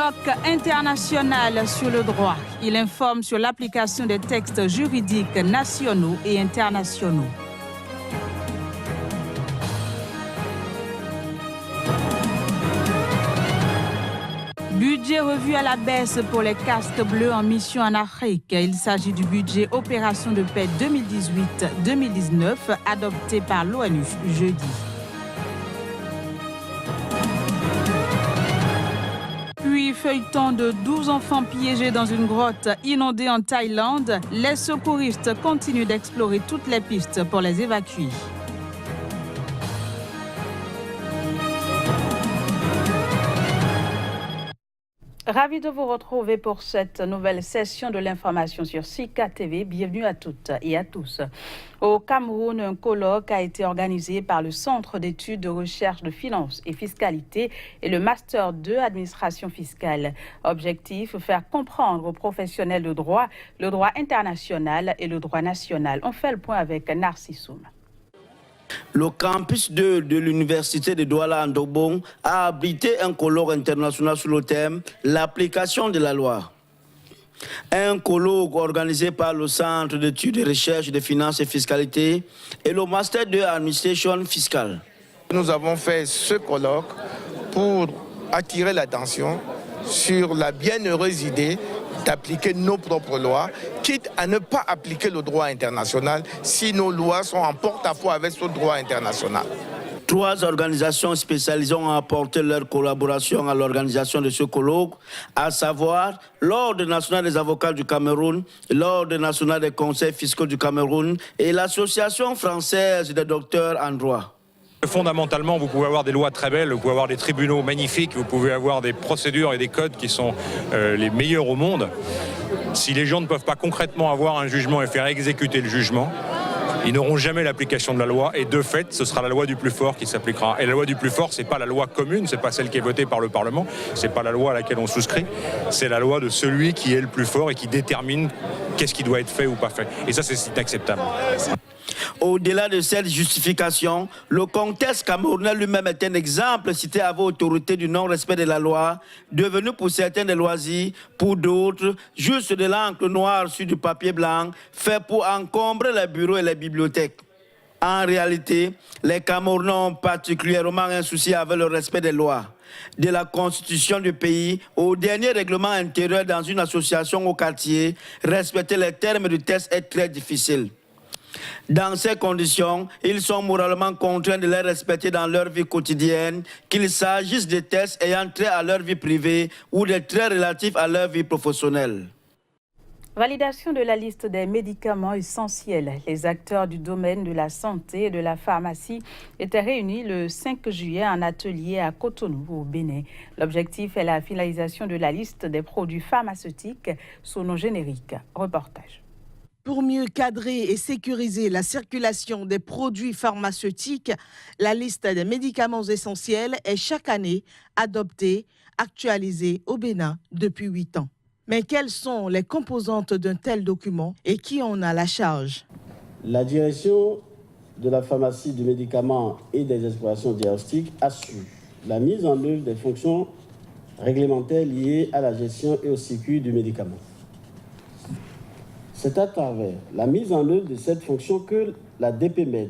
Colloque international sur le droit. Il informe sur l'application des textes juridiques nationaux et internationaux. Budget revu à la baisse pour les casques bleus en mission en Afrique. Il s'agit du budget Opération de paix 2018-2019 adopté par l'ONU jeudi. Puis feuilleton de 12 enfants piégés dans une grotte inondée en Thaïlande, les secouristes continuent d'explorer toutes les pistes pour les évacuer. Ravi de vous retrouver pour cette nouvelle session de l'information sur Sika TV. Bienvenue à toutes et à tous. Au Cameroun, un colloque a été organisé par le Centre d'études de recherche de finances et fiscalité et le Master 2 administration fiscale. Objectif, faire comprendre aux professionnels de droit le droit international et le droit national. On fait le point avec Narcissoum. Le campus 2 de l'université de Douala Ndobong a abrité un colloque international sur le thème « L'application de la loi ». Un colloque organisé par le Centre d'études de recherche de finances et fiscalité et le Master 2 administration fiscale. Nous avons fait ce colloque pour attirer l'attention sur la bienheureuse idée d'appliquer nos propres lois, quitte à ne pas appliquer le droit international si nos lois sont en porte-à-faux avec ce droit international. 3 organisations spécialisées ont apporté leur collaboration à l'organisation de ce colloque, à savoir l'Ordre national des avocats du Cameroun, l'Ordre national des conseils fiscaux du Cameroun et l'Association française des docteurs en droit. Fondamentalement, vous pouvez avoir des lois très belles, vous pouvez avoir des tribunaux magnifiques, vous pouvez avoir des procédures et des codes qui sont les meilleurs au monde. Si les gens ne peuvent pas concrètement avoir un jugement et faire exécuter le jugement, ils n'auront jamais l'application de la loi et de fait, ce sera la loi du plus fort qui s'appliquera. Et la loi du plus fort, c'est pas la loi commune, c'est pas celle qui est votée par le Parlement, c'est pas la loi à laquelle on souscrit, c'est la loi de celui qui est le plus fort et qui détermine qu'est-ce qui doit être fait ou pas fait. Et ça, c'est inacceptable. Au-delà de cette justification, le contexte camerounais lui-même est un exemple cité à vos autorités du non-respect de la loi, devenu pour certains des loisirs, pour d'autres, juste de l'encre noire sur du papier blanc, fait pour encombrer les bureaux et les bibliothèques. En réalité, les Camerounais ont particulièrement un souci avec le respect des lois. De la constitution du pays au dernier règlement intérieur dans une association au quartier, respecter les termes du test est très difficile. Dans ces conditions, ils sont moralement contraints de les respecter dans leur vie quotidienne, qu'il s'agisse de tests ayant trait à leur vie privée ou de traits relatifs à leur vie professionnelle. Validation de la liste des médicaments essentiels. Les acteurs du domaine de la santé et de la pharmacie étaient réunis le 5 juillet en atelier à Cotonou, au Bénin. L'objectif est la finalisation de la liste des produits pharmaceutiques sous nos génériques. Reportage. Pour mieux cadrer et sécuriser la circulation des produits pharmaceutiques, la liste des médicaments essentiels est chaque année adoptée, actualisée au Bénin depuis 8 ans. Mais quelles sont les composantes d'un tel document et qui en a la charge? La direction de la pharmacie du médicament et des explorations diagnostiques assure la mise en œuvre des fonctions réglementaires liées à la gestion et au circuit du médicament. C'est à travers la mise en œuvre de cette fonction que la DPMED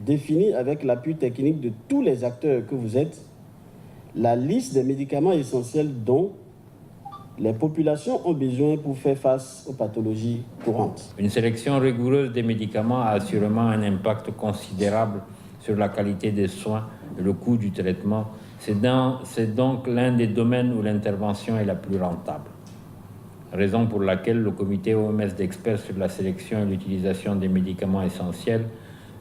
définit avec l'appui technique de tous les acteurs que vous êtes la liste des médicaments essentiels dont les populations ont besoin pour faire face aux pathologies courantes. Une sélection rigoureuse des médicaments a assurément un impact considérable sur la qualité des soins et le coût du traitement. C'est donc l'un des domaines où l'intervention est la plus rentable. Raison pour laquelle le comité OMS d'experts sur la sélection et l'utilisation des médicaments essentiels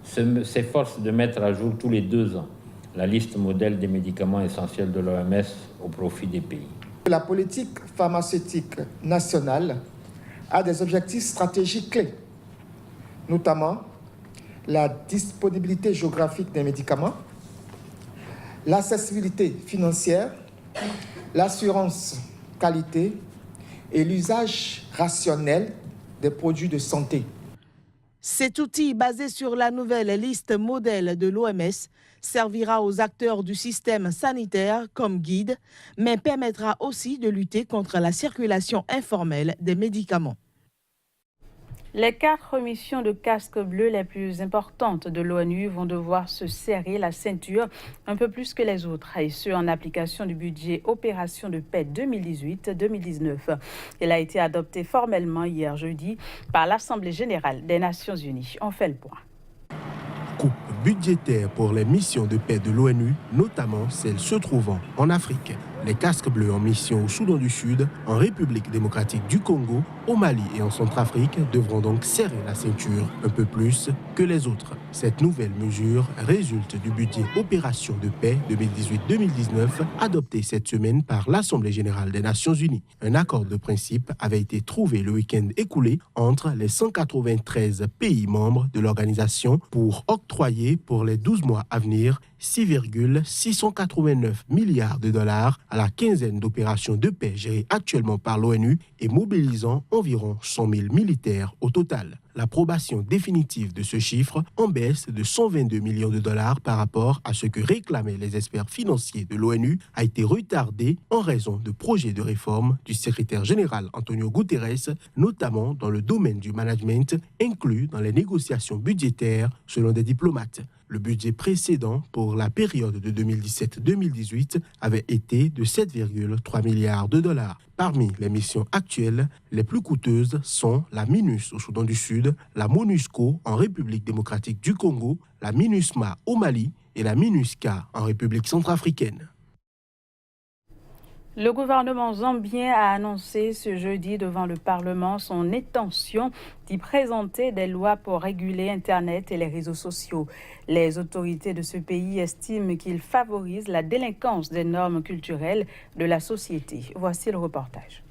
s'efforce de mettre à jour tous les 2 ans la liste modèle des médicaments essentiels de l'OMS au profit des pays. La politique pharmaceutique nationale a des objectifs stratégiques clés, notamment la disponibilité géographique des médicaments, l'accessibilité financière, l'assurance qualité et l'usage rationnel des produits de santé. Cet outil, basé sur la nouvelle liste modèle de l'OMS, servira aux acteurs du système sanitaire comme guide, mais permettra aussi de lutter contre la circulation informelle des médicaments. Les 4 missions de casque bleu les plus importantes de l'ONU vont devoir se serrer la ceinture un peu plus que les autres, et ce en application du budget Opération de paix 2018-2019. Il a été adopté formellement hier jeudi par l'Assemblée générale des Nations unies. On fait le point. Coupe budgétaire pour les missions de paix de l'ONU, notamment celles se trouvant en Afrique. Les casques bleus en mission au Soudan du Sud, en République démocratique du Congo, au Mali et en Centrafrique devront donc serrer la ceinture un peu plus que les autres. Cette nouvelle mesure résulte du budget Opération de paix 2018-2019 adopté cette semaine par l'Assemblée générale des Nations unies. Un accord de principe avait été trouvé le week-end écoulé entre les 193 pays membres de l'organisation pour octroyer pour les 12 mois à venir 6,689 milliards de dollars à la quinzaine d'opérations de paix gérées actuellement par l'ONU et mobilisant environ 100 000 militaires au total. L'approbation définitive de ce chiffre en baisse de 122 millions de dollars par rapport à ce que réclamaient les experts financiers de l'ONU a été retardée en raison de projets de réforme du secrétaire général Antonio Guterres, notamment dans le domaine du management, inclus dans les négociations budgétaires selon des diplomates. Le budget précédent pour la période de 2017-2018 avait été de 7,3 milliards de dollars. Parmi les missions actuelles, les plus coûteuses sont la MINUS au Soudan du Sud, la MONUSCO en République démocratique du Congo, la MINUSMA au Mali et la MINUSCA en République centrafricaine. Le gouvernement zambien a annoncé ce jeudi devant le Parlement son intention d'y présenter des lois pour réguler Internet et les réseaux sociaux. Les autorités de ce pays estiment qu'il favorise la délinquance des normes culturelles de la société. Voici le reportage.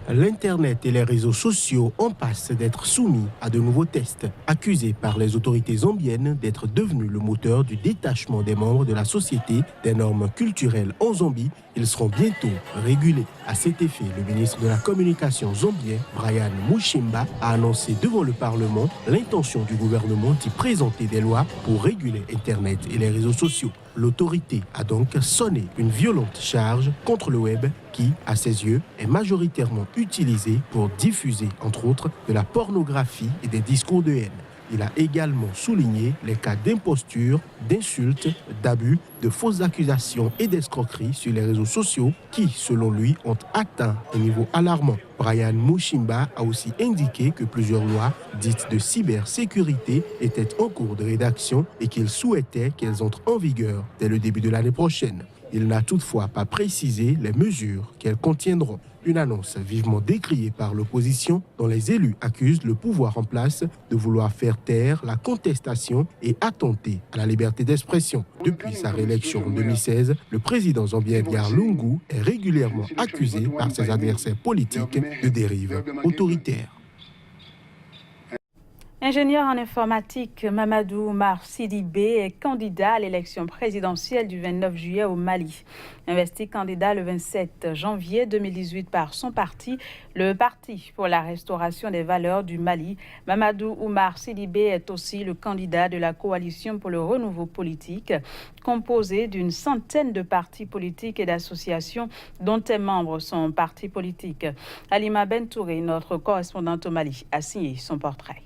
L'Internet et les réseaux sociaux en passent d'être soumis à de nouveaux tests. Accusés par les autorités zambiennes d'être devenus le moteur du détachement des membres de la société des normes culturelles en Zambie, ils seront bientôt régulés. À cet effet, le ministre de la Communication zambien, Brian Mushimba, a annoncé devant le Parlement l'intention du gouvernement d'y présenter des lois pour réguler Internet et les réseaux sociaux. L'autorité a donc sonné une violente charge contre le web qui, à ses yeux, est majoritairement utilisé pour diffuser, entre autres, de la pornographie et des discours de haine. Il a également souligné les cas d'imposture, d'insultes, d'abus, de fausses accusations et d'escroqueries sur les réseaux sociaux qui, selon lui, ont atteint un niveau alarmant. Brian Mushimba a aussi indiqué que plusieurs lois dites de cybersécurité étaient en cours de rédaction et qu'il souhaitait qu'elles entrent en vigueur dès le début de l'année prochaine. Il n'a toutefois pas précisé les mesures qu'elles contiendront. Une annonce vivement décriée par l'opposition dont les élus accusent le pouvoir en place de vouloir faire taire la contestation et attenter à la liberté d'expression. Depuis sa réélection en 2016, le président zambien Edgar Lungu est régulièrement accusé par ses adversaires politiques de dérive autoritaire. Ingénieur en informatique, Mamadou Oumar Sidibé est candidat à l'élection présidentielle du 29 juillet au Mali. Investi candidat le 27 janvier 2018 par son parti, le Parti pour la restauration des valeurs du Mali, Mamadou Oumar Sidibé est aussi le candidat de la coalition pour le renouveau politique, composée d'une centaine de partis politiques et d'associations dont est membre son parti politique. Alima Bentouré, notre correspondante au Mali, a signé son portrait.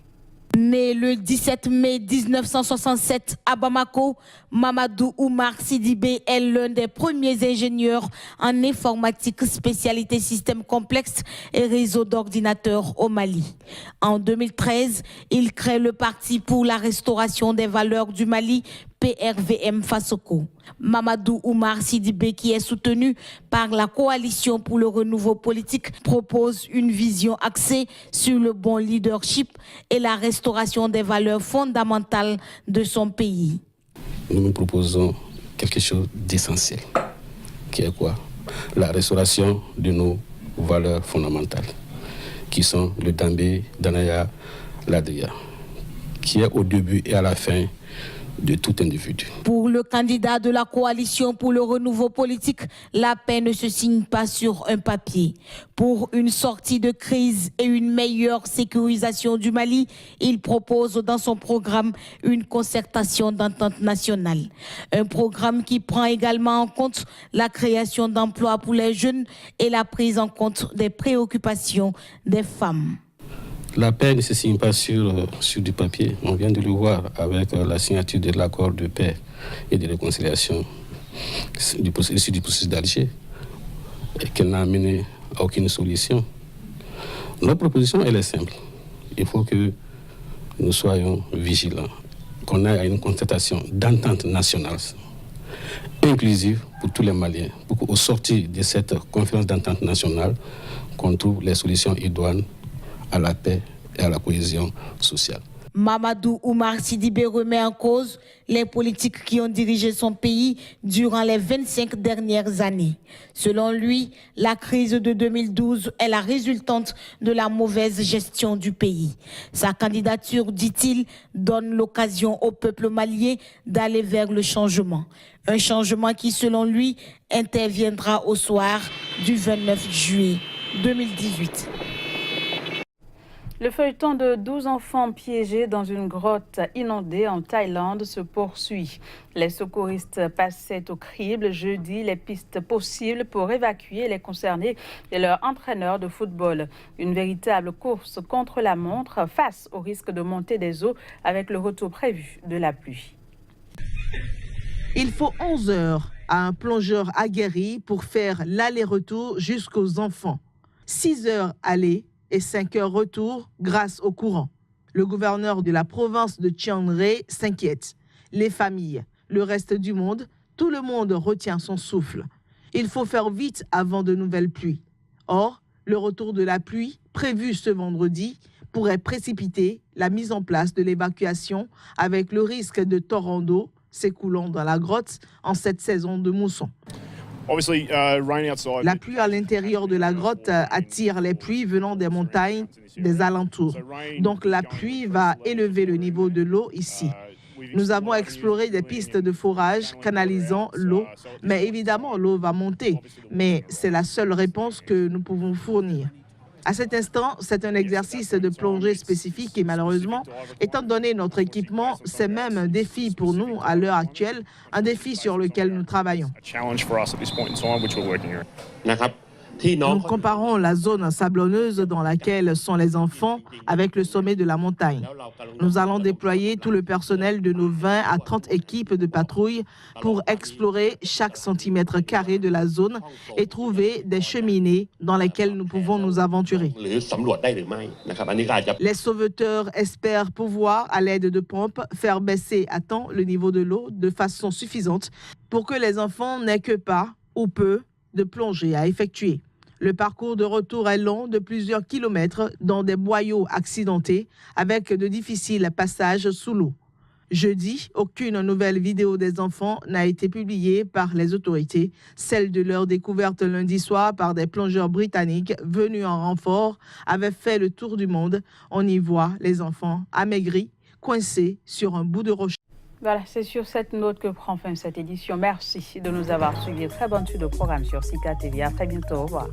Né le 17 mai 1967 à Bamako, Mamadou Oumar Sidibé est l'un des premiers ingénieurs en informatique spécialité système complexe et réseau d'ordinateurs au Mali. En 2013, il crée le Parti pour la restauration des valeurs du Mali, PRVM Fasoko. Mamadou Oumar Sidibé, qui est soutenu par la coalition pour le renouveau politique, propose une vision axée sur le bon leadership et la restauration des valeurs fondamentales de son pays. Nous proposons quelque chose d'essentiel, qui est quoi? La restauration de nos valeurs fondamentales, qui sont le Dambé, Danaya, l'Adria, qui est au début et à la fin de tout individu. Pour le candidat de la coalition pour le renouveau politique, la paix ne se signe pas sur un papier. Pour une sortie de crise et une meilleure sécurisation du Mali, il propose dans son programme une concertation d'entente nationale. Un programme qui prend également en compte la création d'emplois pour les jeunes et la prise en compte des préoccupations des femmes. La paix ne se signe pas sur du papier. On vient de le voir avec la signature de l'accord de paix et de réconciliation du processus d'Alger, qu'elle n'a amené à aucune solution. Notre proposition, elle est simple. Il faut que nous soyons vigilants, qu'on ait une concertation d'entente nationale inclusive pour tous les Maliens, pour qu'au sortir de cette conférence d'entente nationale, qu'on trouve les solutions idoines à la paix et à la cohésion sociale. Mamadou Oumar Sidibé remet en cause les politiques qui ont dirigé son pays durant les 25 dernières années. Selon lui, la crise de 2012 est la résultante de la mauvaise gestion du pays. Sa candidature, dit-il, donne l'occasion au peuple malien d'aller vers le changement. Un changement qui, selon lui, interviendra au soir du 29 juillet 2018. Le feuilleton de 12 enfants piégés dans une grotte inondée en Thaïlande se poursuit. Les secouristes passaient au crible jeudi les pistes possibles pour évacuer les concernés et leur entraîneur de football. Une véritable course contre la montre face au risque de montée des eaux avec le retour prévu de la pluie. Il faut 11 heures à un plongeur aguerri pour faire l'aller-retour jusqu'aux enfants. 6 heures aller et 5 heures retour grâce au courant. Le gouverneur de la province de Chiang Rai s'inquiète. Les familles, le reste du monde, tout le monde retient son souffle. Il faut faire vite avant de nouvelles pluies. Or, le retour de la pluie, prévu ce vendredi, pourrait précipiter la mise en place de l'évacuation avec le risque de torrents d'eau s'écoulant dans la grotte en cette saison de mousson. La pluie à l'intérieur de la grotte attire les pluies venant des montagnes des alentours. Donc la pluie va élever le niveau de l'eau ici. Nous avons exploré des pistes de forage canalisant l'eau, mais évidemment l'eau va monter. Mais c'est la seule réponse que nous pouvons fournir. À cet instant, c'est un exercice de plongée spécifique et malheureusement, étant donné notre équipement, c'est même un défi pour nous à l'heure actuelle, un défi sur lequel nous travaillons. Nous comparons la zone sablonneuse dans laquelle sont les enfants avec le sommet de la montagne. Nous allons déployer tout le personnel de nos 20 à 30 équipes de patrouille pour explorer chaque centimètre carré de la zone et trouver des cheminées dans lesquelles nous pouvons nous aventurer. Les sauveteurs espèrent pouvoir, à l'aide de pompes, faire baisser à temps le niveau de l'eau de façon suffisante pour que les enfants n'aient que pas ou peu de plongée à effectuer. Le parcours de retour est long de plusieurs kilomètres dans des boyaux accidentés avec de difficiles passages sous l'eau. Jeudi, aucune nouvelle vidéo des enfants n'a été publiée par les autorités. Celle de leur découverte lundi soir par des plongeurs britanniques venus en renfort avait fait le tour du monde. On y voit les enfants amaigris, coincés sur un bout de rocher. Voilà, c'est sur cette note que prend fin cette édition. Merci de nous avoir suivis. Très bonne suite de programme sur Sika TV. À très bientôt. Au revoir.